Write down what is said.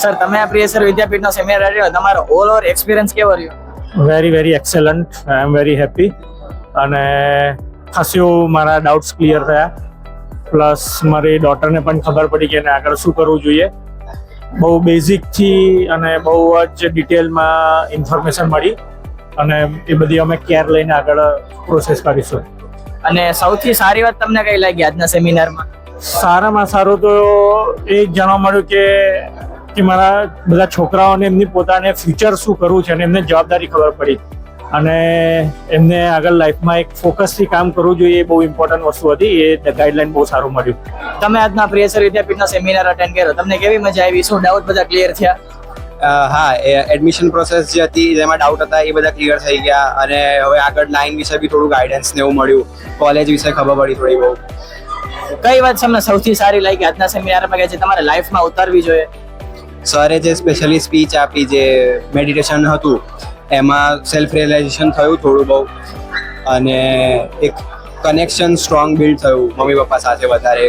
Sir તમે આ પ્રિયસર વિદ્યાપીઠનો seminar આવ્યો, તમારો ઓલ ઓવર એક્સપિરિયન્સ કેવો રહ્યો? Very excellent. I am very happy અને ખાસ્યું મારા ડાઉટ્સ ક્લિયર થયા. પ્લસ મારી ડોટરને પણ ખબર પડી કે એને આગળ શું કરવું જોઈએ. બહુ બેઝિકથી અને બહુ જ ડિટેલમાં ઇન્ફોર્મેશન મળી અને એ બધી અમે કેર લઈને આગળ પ્રોસેસ કરીશું. અને સૌથી સારી વાત તમને કઈ લાગી આજના સેમિનારમાં? સારામાં સારું તો એ જ જાણવા મળ્યું કે મારા બધા છોકરાઓને એમની પોતાને ફ્યુચર શું કરવું છે અને એમને જવાબદારી ખબર પડી અને એમને આગળ લાઈફમાં એક ફોકસથી કામ કરવું જોઈએ. એ બહુ ઇમ્પોર્ટન્ટ વસ્તુ હતી. એ ગાઈડલાઈન બહુ સારું મળ્યું. તમે આજના પ્રિયસર વિદ્યાપીઠનો સેમિનાર અટેન્ડ કર્યો, તમને કેવી મજા આવી? શું ડાઉટ બધા ક્લિયર થયા? હા, એડમિશન પ્રોસેસ જે હતી જેમાં ડાઉટ હતા એ બધા ક્લિયર થઈ ગયા અને હવે આગળ લાઈન વિશે બી થોડું ગાઈડન્સ ને એવું મળ્યું. કોલેજ વિશે ખબર પડી થોડી બહુ. કઈ વાત તમને સૌથી સારી લાગી આજના સેમિનારમાં કે જે તમારે લાઈફમાં ઉતારવી જોઈએ? સરે જે સ્પેશિયલી સ્પીચ આપી, જે મેડિટેશન હતું એમાં સેલ્ફ રિયલાઇઝેશન થયું થોડું બહુ અને એક કનેક્શન સ્ટ્રોંગ બિલ્ડ થયું મમ્મી પપ્પા સાથે વધારે.